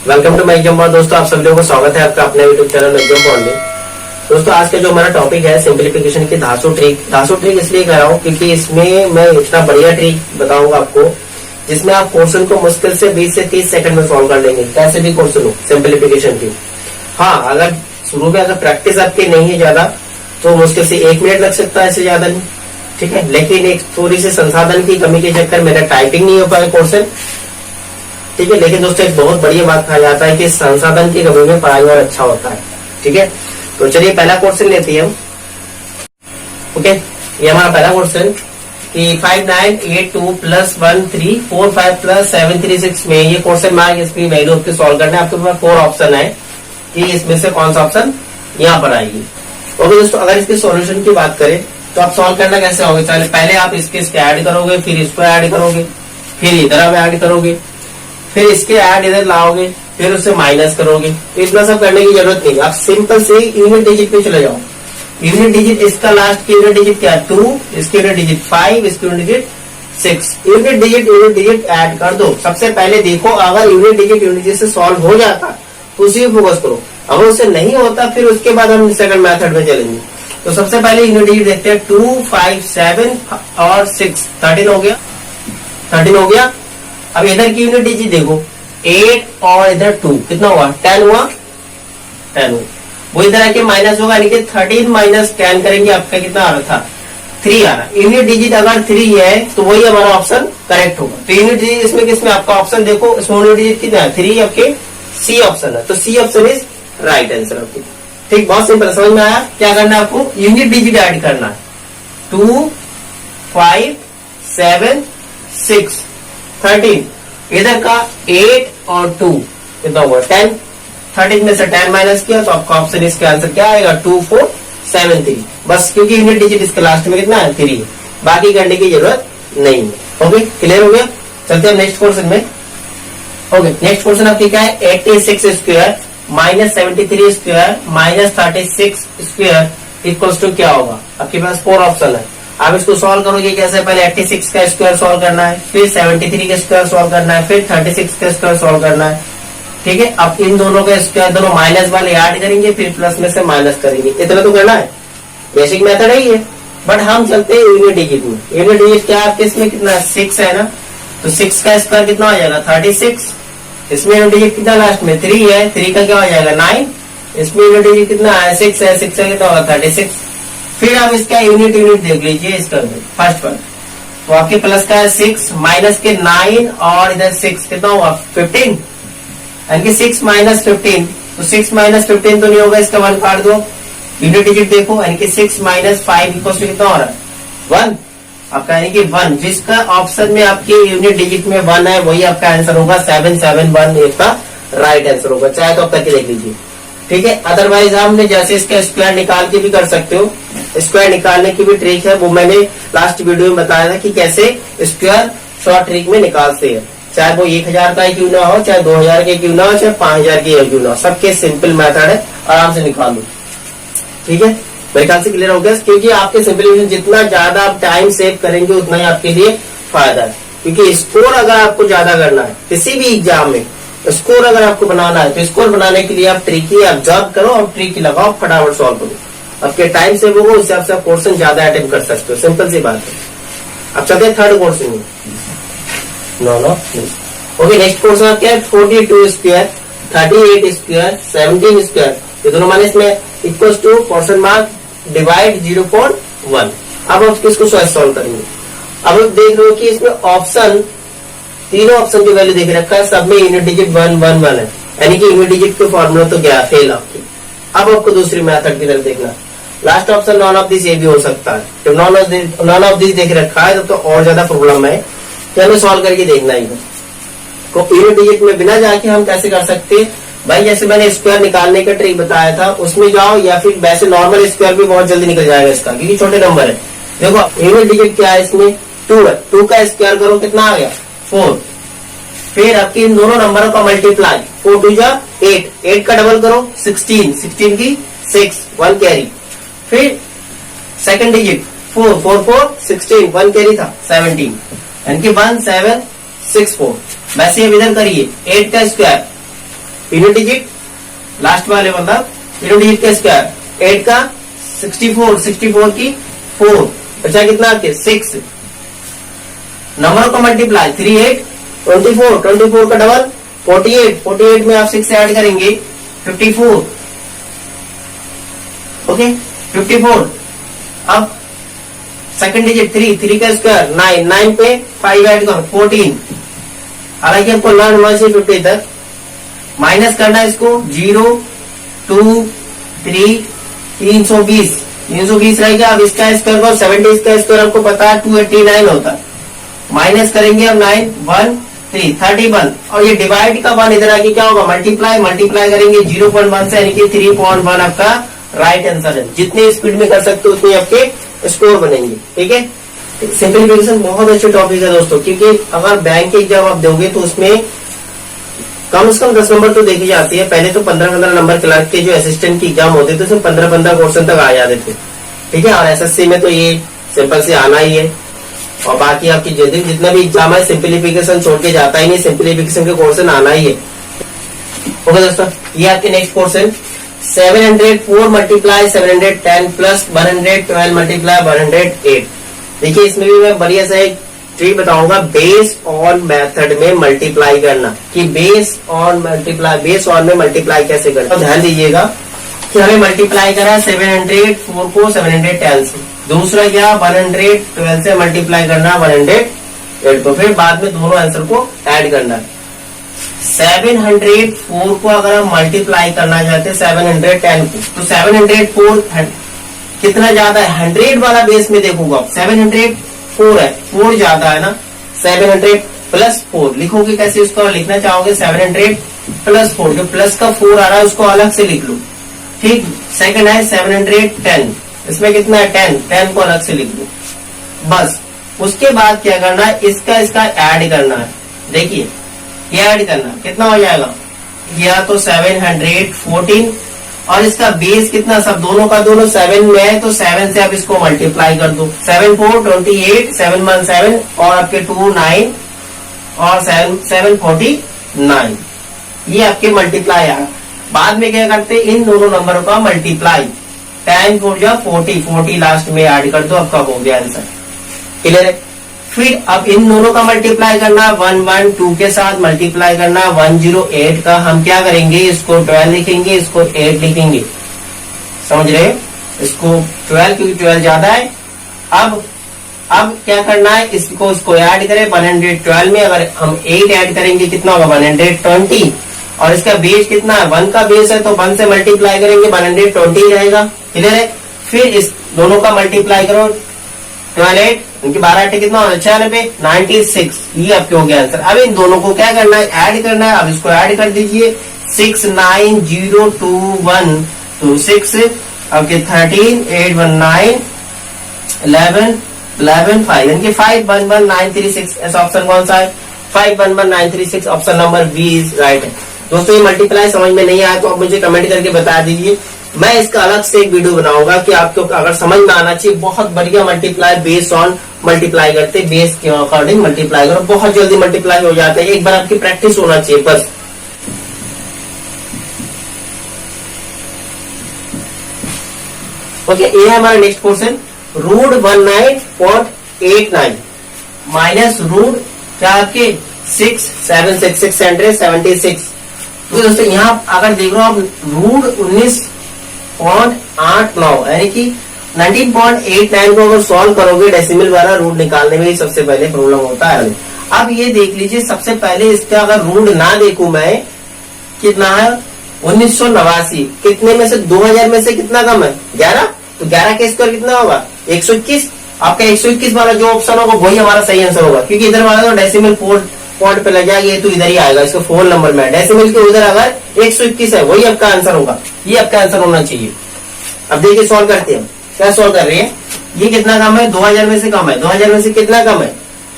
Welcome to my exam bond. दोस्तों आप सभी लोगों को स्वागत है आपका अपने यूट्यूब चैनल एग्जाम बॉन्ड में। दोस्तों आज का जो हमारा टॉपिक है सिंप्लीफिकेशन की धांसू ट्रिक इसलिए कर रहा हूँ क्योंकि इसमें मैं इतना बढ़िया ट्रिक बताऊंगा आपको जिसमें आप क्वेश्चन को मुश्किल से 20 से 30 सेकंड में सॉल्व कर लेंगे, कैसे भी क्वेश्चन हो सिंप्लीफिकेशन की। हाँ, अगर शुरू में अगर प्रैक्टिस आपकी नहीं है ज्यादा तो मुश्किल से 1 मिनट लग सकता है, इससे ज्यादा नहीं, ठीक है। लेकिन एक थोड़ी सी संसाधन की कमी के चक्कर मेरा टाइपिंग नहीं हो पाया क्वेश्चन, ठीक है। लेकिन दोस्तों एक बहुत बढ़िया बात कहा जाता है कि संसाधन की कमी में पढ़ाई और अच्छा होता है, ठीक है। तो चलिए पहला क्वेश्चन लेते हैं हम। ओके, ये हमारा पहला क्वेश्चन कि 5982 प्लस 1345 प्लस 736 में ये क्वेश्चन मार्क इसकी वैल्यू आपको सॉल्व करना है। आपके पास 4 ऑप्शन है कि इसमें से कौन सा ऑप्शन यहाँ पर आएगी। ओके दोस्तों, अगर इसके सॉल्यूशन की बात करें तो आप सॉल्व करना कैसे होगा, चलिए पहले आप इसके ऐड करोगे, फिर इसको ऐड करोगे, फिर इधर आप ऐड करोगे, फिर इसके ऐड इधर लाओगे, फिर उससे माइनस करोगे। तो इतना सब करने की जरूरत नहीं, आप सिंपल से यूनिट डिजिट पे चले जाओ। यूनिट डिजिट इसका लास्ट की यूनिट डिजिट क्या है 2, इसकी यूनिट डिजिट 5, इसकी unit digit 6। Unit digit add कर दो। सबसे पहले देखो अगर यूनिट डिजिट से सॉल्व हो जाता तो उसी पे फोकस करो, अगर उससे नहीं होता फिर उसके बाद हम सेकंड मेथड में चलेंगे। तो सबसे पहले यूनिट डिजिट देखते हैं 2, 5, 7 और 6, 13 हो गया, 13 हो गया। अब इधर की यूनिट डिजिट देखो 8 और इधर 2, कितना हुआ 10 हुआ, 10 हुआ। वो इधर आके माइनस होगा, यानी कि 13 माइनस 10 करेंगे, आपका कितना आ रहा था 3 आ रहा। यूनिट डिजिट अगर 3 है तो वही हमारा ऑप्शन करेक्ट होगा। तो यूनिट डिजिट इसमें किसमें आपका ऑप्शन देखो, इसमें यूनिट डिजिट कितना है 3, आपके सी ऑप्शन है। तो C option is right answer आपकी। ठीक, बहुत सिंपल, समझ में आया। क्या करना है आपको, यूनिट डिजिट ऐड करना है 2, 5, 7, 6, 13, इधर का 8 और 2 कितना हुआ 10। 13 में से 10 माइनस किया तो आपका ऑप्शन इसका आंसर क्या आएगा 2, 4, 7, 3। बस क्योंकि यूनिट डिजिट इसके लास्ट में कितना है 3, बाकी करने की जरूरत नहीं है। ओके, क्लियर हो गया। चलते हैं नेक्स्ट क्वेश्चन में। ओके, नेक्स्ट क्वेश्चन आपकी क्या है 86 square minus 73 square minus 36 square equals to क्या होगा। आपके पास 4 ऑप्शन है, आप इसको सॉल्व करोगे कैसे, पहले 86 का स्क्वायर सॉल्व करना है, फिर 73 का स्क्वायर सॉल्व करना है, फिर 36 का स्क्वायर सॉल्व करना है, ठीक है। अब इन दोनों का स्क्वायर दोनों माइनस वाले ऐड करेंगे, फिर प्लस में से माइनस करेंगे, इतना तो करना है। बेसिक मेथड है ये, बट हम चलते हैं यूनिट डिजिट में। यूनिट डिजिट क्या है आपके इसमें कितना 6 है ना, तो 6 का स्क्वायर कितना हो जाएगा 36। इसमें यूनिट डिजिट कितना लास्ट में 3 है, 3 का क्या हो जाएगा 9। इसमें यूनिट डिजिट कितना है 6 है, 6 का कितना होगा 36। फिर आप इसका यूनिट देख लीजिए, इसका फर्स्ट वन तो आपके प्लस का है 6 माइनस के 9 और इधर 6 कितना हुआ 15, यानी कि 6 माइनस 15, तो 6 माइनस 15 तो नहीं होगा, इसका 1 काट दो। यूनिट डिजिट देखो, यानी कि 6 माइनस 5 इक्वल टू कितना हो रहा है 1, आपका यानी कि 1। जिसका ऑप्शन में आपके यूनिट डिजिट में 1 है वही आपका आंसर होगा 771 इसका राइट आंसर होगा। चाहे तो आप करके देख लीजिए, ठीक है। अदरवाइज हमने जैसे इसका स्क्वायर निकाल के भी कर सकते हो, स्क्वायर निकालने की भी ट्रिक है, वो मैंने लास्ट वीडियो में बताया था कि कैसे स्क्वायर शॉर्ट ट्रिक में निकालते हैं। चाहे वो 1000 का क्यों ना हो, चाहे 2000 के क्यों ना हो, चाहे 5000 के क्यों ना हो, सबके सिंपल मेथड है, आराम से निकाल लो, ठीक है। मेरे ख्याल से क्लियर हो गया, क्योंकि आपके सिंपलीफिकेशन जितना ज्यादा आप टाइम सेव करेंगे उतना ही आपके लिए फायदा है। क्योंकि स्कोर अगर आपको ज्यादा करना है किसी भी एग्जाम में, स्कोर अगर आपको बनाना है तो स्कोर बनाने के लिए आप ट्रिकी ऑब्जर्व करो और ट्रिकी लगाओ, फटाफट सॉल्व करो, आपके टाइम सेव होगा, उससे आप क्वेश्चन ज्यादा अटेम्प्ट कर सकते हो, सिंपल सी बात है। अब चलते हैं थर्ड क्वेश्चन में। ओके, नेक्स्ट क्वेश्चन क्या है 42 स्क्वायर 38 स्क्वायर 17 स्क्वायर, ये दोनों माने इसमें equal to question mark divide 0.1। अब आप किसको सॉल्व करेंगे। अब आप देख रहे हो कि इसमें ऑप्शन तीनों ऑप्शन की वैल्यू देख रखा है, सब में यूनिट डिजिट 1 1 1 है, यानी कि यूनिट डिजिट के फॉर्मूला तो गया फेल आपकी। अब आपको दूसरी मेथड की तरफ देखना, last option none of this ये भी हो सकता है। तो नॉन ऑफ दिस देख रखा है तो और ज्यादा प्रॉब्लम है, तो हमें सॉल्व करके देखना ही है। यूनिट डिजिट में बिना जाके हम कैसे कर सकते हैं भाई, जैसे मैंने स्क्वायर निकालने का ट्रिक बताया था उसमें जाओ, या फिर वैसे नॉर्मल स्क्वायर भी बहुत जल्दी निकल जाएगा इसका, क्योंकि छोटे नंबर है। देखो यूनिट डिजिट क्या है इसमें 2 है, 2 का स्क्वायर करो कितना आ गया 4, फिर आपकी इन दोनों नंबरों का मल्टीप्लाई 4 2 जा 8, 8 का डबल करो 16, 16 की 6 1 कैरी, फिर सेकंड डिजिट 4 4 4 16 1 कैरी था 17, यानी कि 1764। वैसे अब इधर करिए 8 का स्क्वायर यूनिट डिजिट लास्ट वाले मतलब यूनिट डिजिट का स्क्वायर 8 का 64 64 की 4 बचा कितना आपके 6 नंबर का मल्टीप्लाई 3 8 24 24 का डबल 48 48 में आप 6 से ऐड करेंगे 54 ओके 54 अब सेकंड डिजिट 3 3 का स्क्वायर 9 9 पे 5 ऐड करो 14 हालांकि आपको लर्न हुआ से 50 तक माइनस करना है इसको 0 2 3 320 320 रहेगा। अब इसका स्क्वायर को 70 का स्क्वायर आपको पता है 289 होता है माइनस करेंगे अब 9 1 3 31 और ये डिवाइड का 1 इधर आके क्या होगा मल्टीप्लाई मल्टीप्लाई करेंगे 0.1 से यानी कि 3.1 आपका राइट आंसर है। जितने स्पीड में कर सकते हो उतने आपके स्कोर बनेंगे। ठीक है सिंपलीफिकेशन बहुत अच्छे टॉपिक है दोस्तों क्योंकि अगर बैंक के एग्जाम आप दोगे तो उसमें कम से कम 10 नंबर तो देखी जाती है। पहले तो 15-15 नंबर क्लर्क के जो असिस्टेंट की एग्जाम होते थे उसमें 15-15 क्वेश्चन तक आ जाते थे। ठीक है और एसएससी में तो ये सिंपल से आना ही है और बाकी आपकी जितना भी एग्जाम है सिंपलीफिकेशन छोड़ के जाता ही नहीं सिंपलीफिकेशन के क्वेश्चन आना ही है। ओके दोस्तों ये आपके next question 704 multiply 710 plus 112 multiply 108। देखिए इसमें भी मैं बढ़िया सा एक ट्रिक बताऊंगा बेस ऑन मेथड में मल्टीप्लाई करना कि बेस ऑन में मल्टीप्लाई कैसे करना। तो ध्यान दीजिएगा कि हमें मल्टीप्लाई करा 704 को 710 से दूसरा क्या 112 से मल्टीप्लाई करना 108 को फिर बाद में दोनों आंसर को ऐड करना है। 704 को अगर हम मल्टीप्लाई करना चाहते हैं 710 को तो 704 कितना ज्यादा है 100 वाला बेस में देखूंगा 704 है 4 ज्यादा है ना 700 प्लस 4 लिखोगे कैसे उसको लिखना चाहोगे 700 प्लस 4 जो प्लस का 4 आ रहा है उसको अलग से लिख लो। ठीक सेकंड है 710 इसमें कितना है 10 को अलग से लिख लो बस। उसके बाद क्या करना है इसका ऐड करना है। देखिए ये ऐड करना कितना हो जाएगा या तो 714 और इसका बेस कितना सब दोनों का दोनों 7 में है तो 7 से आप इसको मल्टीप्लाई कर दो 7 4 28 7 1 7 और आपके 2 9 और 7 49 ये आपके मल्टीप्लाई आ। बाद में क्या करते हैं इन दोनों नंबरों का मल्टीप्लाई 10 4 जा 40 लास्ट में ऐड कर दो आपका हो गया आंसर। क्लियर है। फिर अब इन दोनों का मल्टीप्लाई करना 112 के साथ मल्टीप्लाई करना 108 का हम क्या करेंगे इसको 12 लिखेंगे इसको 8 लिखेंगे समझ रहे इसको 12 क्योंकि 12 ज्यादा है। अब क्या करना है इसको ऐड करें 112 में अगर हम 8 ऐड करेंगे कितना होगा 120 और इसका बेस कितना है 1 का बेस है तो 1 से मल्टीप्लाई करेंगे 120 रहेगा। क्लियर है। फिर इस दोनों का मल्टीप्लाई करो 12 उनकी 12 8 कितना होगा 96 ये आपके हो गया आंसर। अब इन दोनों को क्या करना है ऐड करना है। अब इसको ऐड कर दीजिए 6 9 0 2 1 2 6 आपके 13 8 1 9 11 11 5 इनके 511936 ऐसा ऑप्शन कौन सा है 511936 option number B is right है। दोस्तों ये मल्टीप्लाई समझ में नहीं आया तो आप मुझे कमेंट करके बता दीजिए मैं इसका अलग से एक वीडियो बनाऊंगा कि आपको अगर समझ में आना चाहिए बहुत बढ़िया मल्टीप्लाई बेस ऑन मल्टीप्लाई करते बेस के अकॉर्डिंग मल्टीप्लाई करो बहुत जल्दी मल्टीप्लाई हो जाता है। एक बार आपकी प्रैक्टिस होना चाहिए बस। ओके ये है हमारा next question root 19.89 minus root क्या आपके 6 7 6 676। तो दोस्तों यहाँ अगर देख रहे हो आप रूट 19.89 यानी कि 19.89 को अगर सॉल्व करोगे डेसिमल वाला रूट निकालने में ही सबसे पहले प्रॉब्लम होता है। अब ये देख लीजिए सबसे पहले इसका अगर रूट ना देखूं मैं कितना है 1989 कितने में से 2000 में से कितना कम है 11 तो 11 का स्क्वायर कितना होगा 121। आपका 121 वाला जो ऑप्शन होगा वही हमारा सही आंसर होगा क्योंकि इधर वाला तो डेसिमल पॉइंट पे लग जाएगा तो इधर ही आएगा इसका 4 नंबर में डेसिमल के उधर अगर 121 है वही आपका आंसर होगा ये आपका आंसर होना चाहिए। अब देखिए सॉल्व करते हैं क्या सॉल्व कर रहे हैं ये कितना कम है 2000 में से कम है 2000 में से कितना कम है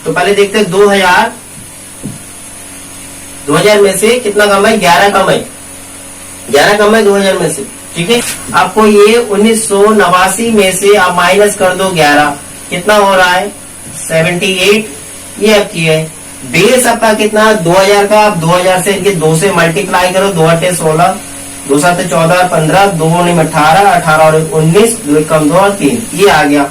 तो पहले देखते हैं 2000 में से कितना कम है 11 कम है 11 कम है 2000 में से। ठीक है आपको ये 1989 में से आप माइनस कर दो 11 कितना हो रहा है 78 ये आपकी है बेस आपका कितना 2000 का, आप 2000 से इनके 2 से मल्टीप्लाई करो, 2 8 16, 2 7 14 15, 2 9 18, 18 और 19, 2 कम 2 और 3, ये आ गया।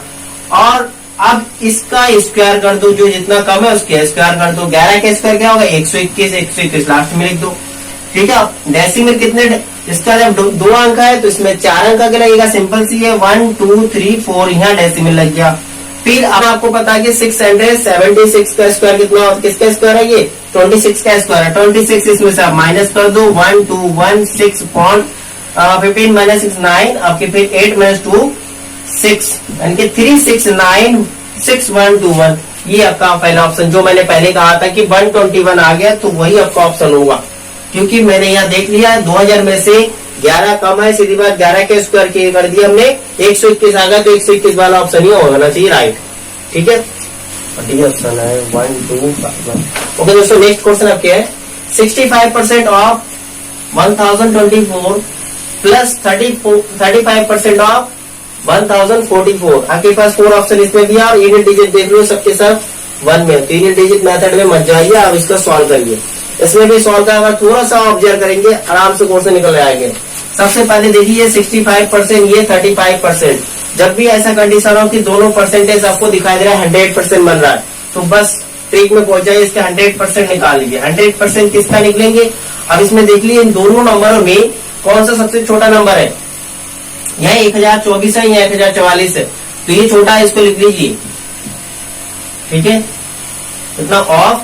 और अब इसका स्क्वायर कर दो, जो जितना कम है उसके स्क्वायर कर दो। 11 का स्क्वायर क्या होगा 121, 121 लास्ट में लिख दो। ठीक है, डेसिमल कितने, इसका जब 2 अंक है तो इसमें 4 अंक का लगेगा, सिंपल सी है 1 2 3 4, यहाँ डेसिमल लग गया। फिर अब आपको पता है कि 676 का स्क्वायर कितना होता है, किसका स्क्वायर है ये 26 का स्क्वायर है। 26 इसमें से आप माइनस कर दो, 1 2 1 6 15 माइनस 6 9, आपके फिर 8 माइनस 2 6, यानी कि 3 6 9 6 1 2 1, ये आपका पहला ऑप्शन। जो मैंने पहले कहा था कि 121 आ गया तो वही आपका ऑप्शन होगा, क्योंकि मैंने यहाँ देख लिया है 2000 में से 11 कम है, सीधी बात 11 के स्क्वायर की कर दिया हमने, 121 आ गया तो 121 वाला ऑप्शन ही होना चाहिए, राइट। ठीक है, ऑप्शन है 1 2 5। ओके दोस्तों, नेक्स्ट क्वेश्चन आपके है 65% ऑफ 1024 प्लस 35% ऑफ 1044। आपके पास 4 ऑप्शन इसमें भी है, और यूनिट डिजिट देख लो सबके सब 1 में, तो यूनिट डिजिट मेथड में मत जाइए, आप इसका सॉल्व करिए। इसमें भी सॉल्व का अगर थोड़ा सा ऑब्जर्व करेंगे आराम से क्वेश्चन निकल आएंगे। सबसे पहले देखिए 65%, ये 35%। जब भी ऐसा कंडीशन हो कि दोनों परसेंटेज आपको दिखाई दे रहा है 100% बन रहा है, तो बस ट्रिक में पहुंच जाइए, इसका 100% निकाल लीजिए। 100% किसका निकलेंगे, अब इसमें देख लीजिए इन दोनों नंबरों में कौन सा सबसे छोटा नंबर है, यहाँ 1024 है, यहाँ 1044 है, तो ये छोटा है, इसको लिख लीजिए। ठीक है, इतना ऑफ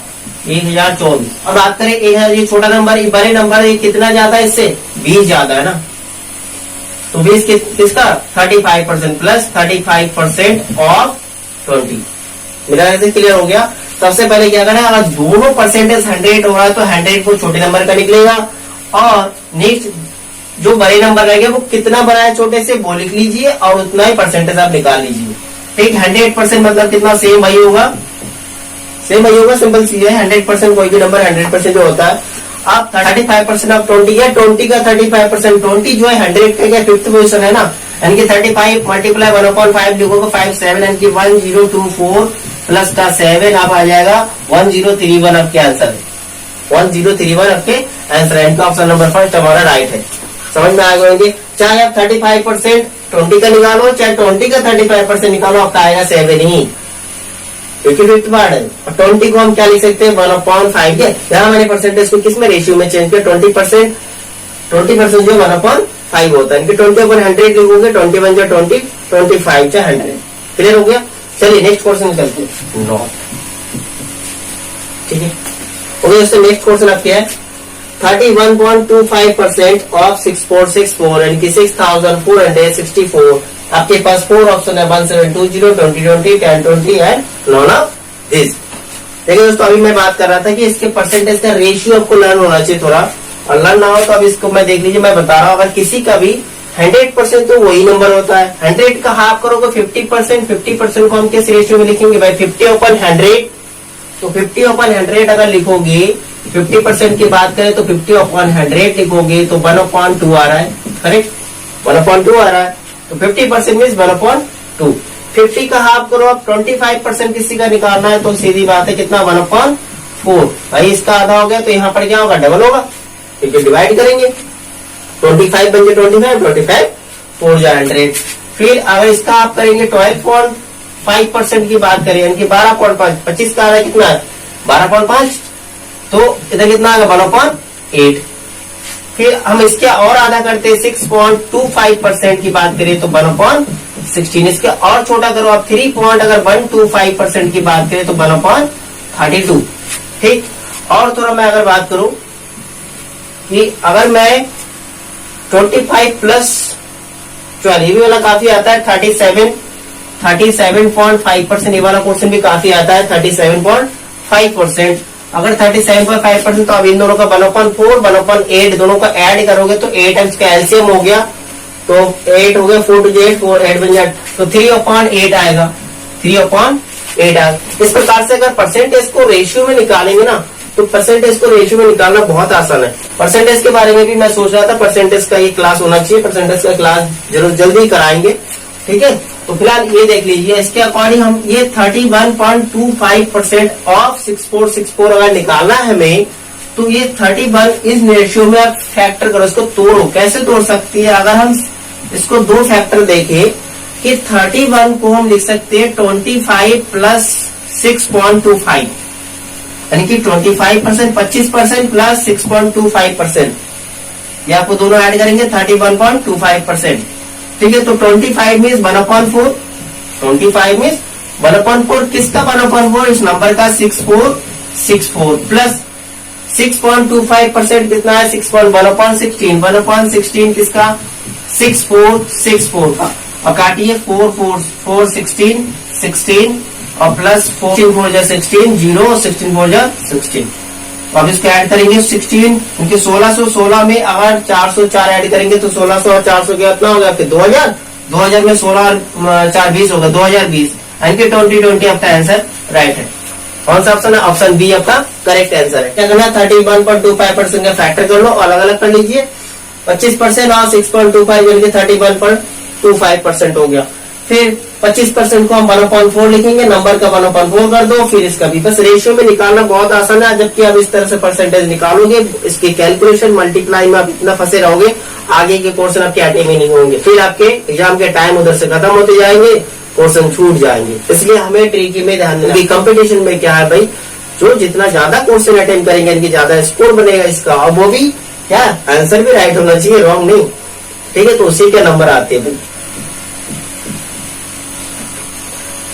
1024। अब बात करें ये छोटा नंबर, ये बड़े नंबर ये कितना ज्यादा है, इससे 20 ज्यादा है ना, तो 20 किसका 35% प्लस 35% ऑफ 20। मेरा ऐसे क्लियर हो गया। सबसे पहले क्या करना है, अगर दोनों परसेंटेज 100 हो रहा है तो 100 को छोटे नंबर का निकलेगा, और नेक्स्ट जो बड़े नंबर रहेगा वो कितना बड़ा है छोटे से वो लिख लीजिए, और उतना ही परसेंटेज आप निकाल लीजिए। ठीक, 100% मतलब कितना, सेम वही होगा, सेम वही होगा, सिंपल सी है। 100% कोई भी नंबर 100% जो होता है, आप 35% ऑफ 20 है, 20 का 35%, 20 जो है 100 का क्या 5th पोजीशन है ना, यानी कि 35 मल्टीप्लाई 1/5 लिखोगे 5 7, यानी कि 1024 प्लस का 7 आप आ जाएगा 1031 आपके आंसर है, 1031 आपके आंसर है। इनका ऑप्शन नंबर फर्स्ट हमारा राइट है। समझ में आ गए, चाहे आप 35% 20 का निकालो, चाहे 20 का 35% निकालो, आपका आएगा 7 ही, क्योंकि 5th पार्ट है। और 20 को हम क्या लिख सकते हैं 1/5 है। यहाँ मैंने परसेंटेज को किसमें रेशियो में चेंज किया, 20% जो 1/5 होता है, 20/100 लिखोगे, 21 जो 20, 25 जो 100। क्लियर हो गया। चलिए नेक्स्ट क्वेश्चन चलते हैं। नॉट, ठीक है, ओके दोस्तों, नेक्स्ट क्वेश्चन आपके है 31.25% ऑफ 6464, यानी कि 6464। आपके पास 4 ऑप्शन है, 1720, 2020, 1020 एंड नॉन ऑफ दिस। देखिए दोस्तों, अभी मैं बात कर रहा था कि इसके परसेंटेज का रेशियो आपको लर्न होना चाहिए थोड़ा, और लर्न ना हो तो अब इसको मैं देख लीजिए, मैं बता रहा हूँ। अगर किसी का भी 100% तो वही नंबर होता है, 100 का हाफ करोगे 50%, 50% को हम किस रेशियो में लिखेंगे भाई 50/100, तो 50/100 अगर लिखोगे, 50% की बात करें तो 50/100 लिखोगे तो 1/2 आ रहा है, करेक्ट, 1/2 आ रहा है, तो 50% मीन्स 1/2। 50 का हाफ करो, अब 25% किसी का निकालना है तो सीधी बात है कितना 1/4। भाई इसका आधा हो गया तो यहाँ पर क्या होगा, डबल होगा, क्योंकि डिवाइड करेंगे, 25 बन जाए 25, 25 4 जा 100। फिर अगर इसका आप करेंगे 12.5% की बात करें, यानी कि 12.5, 25 का आधा कितना है 12.5, तो इधर कितना आएगा 1/8। फिर हम इसके और आधा करते हैं 6.25% की बात करें तो 1/16। इसके और छोटा करो आप 3.125% की बात करें तो 1/32। ठीक, और थोड़ा मैं अगर बात करूं कि अगर मैं 25 प्लस 12, ये भी वाला काफी आता है 37.5%, ये वाला क्वेश्चन भी काफी आता है 37.5%। अगर 37.5% तो अब इन दोनों का 1/4, 1/8 दोनों का ऐड करोगे तो 8 टाइम्स का एलसीएम हो गया, तो 8 हो गया, 4 to 8, 4 8 बन जाए तो 3/8 आएगा, 3/8 आएगा। इस प्रकार से अगर परसेंटेज को रेशियो में निकालेंगे ना, तो परसेंटेज को रेशियो में निकालना बहुत आसान है। परसेंटेज के बारे में भी मैं सोच रहा था, परसेंटेज का ये क्लास होना चाहिए, परसेंटेज का क्लास जरूर जल्दी कराएंगे। ठीक है। तो फिलहाल ये देख लीजिए, इसके अकॉर्डिंग हम ये 31.25% ऑफ 6464 अगर निकालना है हमें, तो ये 31 इस रेशियो में आप फैक्टर करो, इसको तोड़ो। कैसे तोड़ सकती है, अगर हम इसको दो फैक्टर देखें कि 31 को हम लिख सकते हैं 25 प्लस 6.25, यानी कि 25%, 25% प्लस 6.25%, ये आपको दोनों ऐड करेंगे 31.25%। ठीक है। तो 25 मीन्स 1/4, 25 मीन्स 1/4 किसका 1/4, इस नंबर का 6464 प्लस 6.25% कितना है 1/16, 1/16 किसका 6464 का, और काटिए 4 4 16 16 और प्लस 14 4 16 0 16 4 16। अब इसको ऐड करेंगे 16, क्योंकि 1616 में अगर 404 ऐड करेंगे तो 1600 और 400 कितना होगा आपके 2000, 2000 में 16 और 4 20 होगा 2020, यानी कि 2020 आपका आंसर राइट है। कौन सा ऑप्शन है, ऑप्शन बी आपका करेक्ट आंसर है। क्या करना है 31.25% का फैक्टर कर लो, अलग अलग कर लीजिए, 25% और 6.25 यानी कि 31.25% हो गया। फिर 25% को हम 1/4 लिखेंगे, नंबर का 1/4 कर दो, फिर इसका भी। बस रेशियो में निकालना बहुत आसान है, जबकि आप इस तरह से परसेंटेज निकालोगे, इसकी कैलकुलेशन मल्टीप्लाई में आप इतना फंसे रहोगे, आगे के क्वेश्चन आपके आते में नहीं होंगे, फिर आपके एग्जाम के टाइम उधर से खत्म होते जाएंगे, क्वेश्चन छूट जाएंगे। इसलिए हमें ट्रिकी में ध्यान देना। कंपटीशन में क्या है भाई, जो जितना ज्यादा क्वेश्चन अटेम्प्ट करेंगे इनकी ज्यादा स्कोर बनेगा इसका, और वो भी क्या आंसर भी राइट होना चाहिए, रॉन्ग नहीं। ठीक है। तो उसी के नंबर आते हैं भाई।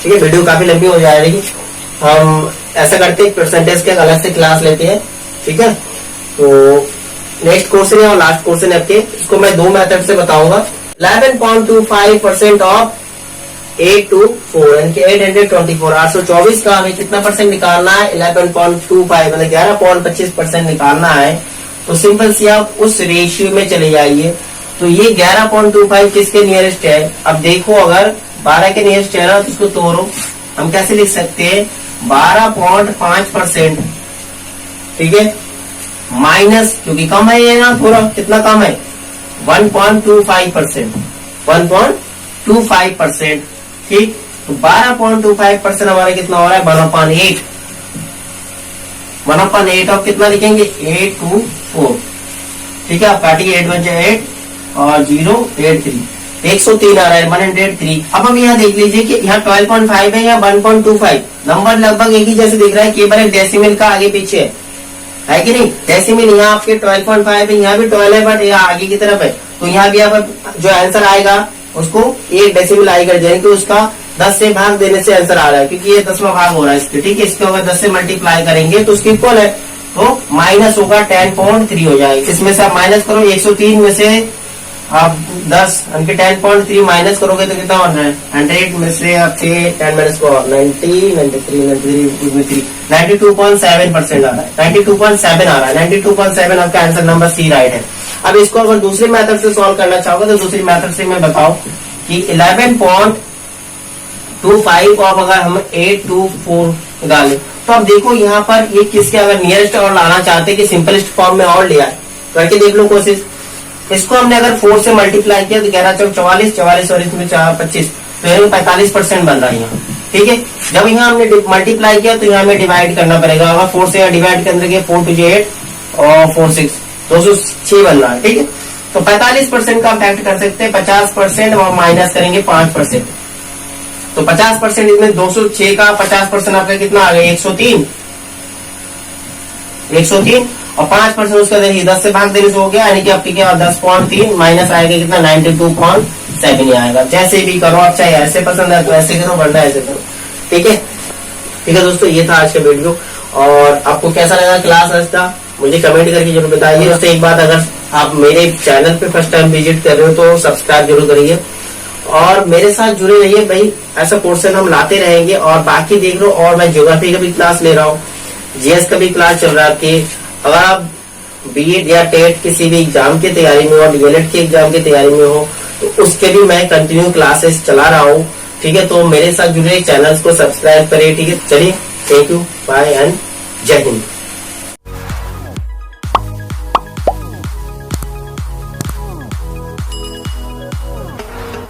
ठीक है। वीडियो काफी लंबी हो जाएगी, हम ऐसा करते हैं परसेंटेज के अलग से क्लास लेते हैं। ठीक है। तो नेक्स्ट क्वेश्चन है और लास्ट क्वेश्चन है आपके, इसको मैं दो मेथड से बताऊंगा। 11.25% ऑफ 824 यानी कि 824, 824 का हमें कितना परसेंट निकालना है, 11.25 मतलब 11.25% निकालना है। तो सिंपल सी आप उस रेशियो में चले जाइए। तो ये 11.25 किसके नियरेस्ट है, अब देखो अगर 12 के नियरेस्ट है ना, तो इसको तोड़ो, हम कैसे लिख सकते हैं 12.5%। ठीक है। माइनस, क्योंकि कम है ये ना, थोड़ा कितना कम है 1.25%, 1.25%। ठीक। तो 12.25% हमारा कितना हो रहा है 1/8, 1/8 आप कितना लिखेंगे 824। ठीक है। आप काटिए 8 1 8 और 0 8 3, 103 आ रहा है 103। अब हम यहाँ देख लीजिए कि यहाँ 12.5 है या 1.25, नंबर लगभग एक ही जैसे दिख रहा है, केवल एक डेसिमल का आगे पीछे है कि नहीं। डेसिमल यहाँ आपके 12.5 है, यहाँ भी 12 है, बट यहाँ आगे की तरफ है, तो यहाँ भी आप जो आंसर आएगा उसको एक डेसिमल आई कर जाएंगे, तो उसका 10 से भाग देने से आंसर आ रहा है, क्योंकि ये 10वां भाग हो रहा है इसके। ठीक है। इसको अगर 10 से मल्टीप्लाई करेंगे तो उसकी इक्वल है, तो माइनस होगा 10.3 हो जाएगा। इसमें से आप माइनस करो, 103 में से आप 10 यानी 10.3 माइनस करोगे तो कितना होना है 100 में से आपके 10 माइनस को 90 93 92.7% आ रहा है, 92.7 आ रहा है, 92.7 आपका आंसर नंबर सी राइट है। अब इसको अगर दूसरे मेथड से सॉल्व करना चाहोगे तो दूसरी मेथड से मैं बताऊं कि 11.25 को अब अगर हम 824 डालें, तो अब देखो यहाँ पर ये किसके अगर नियरेस्ट और लाना चाहते हैं कि सिंपलेस्ट फॉर्म में और लिया है, करके देख लो कोशिश। इसको हमने अगर 4 से मल्टीप्लाई किया तो 11 चौक 44, 44 और इसमें 25, तो यहाँ 45% बन रहा है यहाँ। ठीक है। जब यहाँ हमने मल्टीप्लाई किया तो यहाँ हमें डिवाइड करना पड़ेगा, अगर 4 से डिवाइड करने के 4 2 8 और 4 6 206 बन रहा है। ठीक है। तो 45% का फैक्ट कर सकते हैं, 50% और माइनस करेंगे 5%, तो 50% इसमें 206 का 50% आपका कितना आ गया 103, 103 और 5% उसका देखिए 10 से भाग देने से हो गया, यानी कि आपके क्या 10.3 माइनस आएगा कितना 92.7 आएगा। जैसे भी करो आप, चाहे ऐसे पसंद है तो ऐसे करो, वरना ऐसे करो। ठीक है। ठीक है दोस्तों, ये था आज का वीडियो, और आपको कैसा लगा क्लास आज का मुझे कमेंट करके जरूर बताइए। दोस्तों एक बात, अगर आप मेरे चैनल पे फर्स्ट टाइम विजिट कर रहे हो तो सब्सक्राइब जरूर करिए और मेरे साथ जुड़े रहिए भाई, ऐसा क्वेश्चन हम लाते रहेंगे। और बाकी देख लो, और मैं ज्योग्राफी का भी क्लास ले रहा हूँ, जीएस का भी क्लास चल रहा है आपके। अगर आप बीएड या टेट किसी भी एग्जाम की तैयारी में हो, डीएलएड की एग्जाम की तैयारी में हो, तो उसके भी मैं कंटिन्यू क्लासेस चला रहा हूँ। ठीक है। तो मेरे साथ जुड़े चैनल्स को सब्सक्राइब करिए। ठीक है। चलिए, थैंक यू, बाय एंड जय हिंद।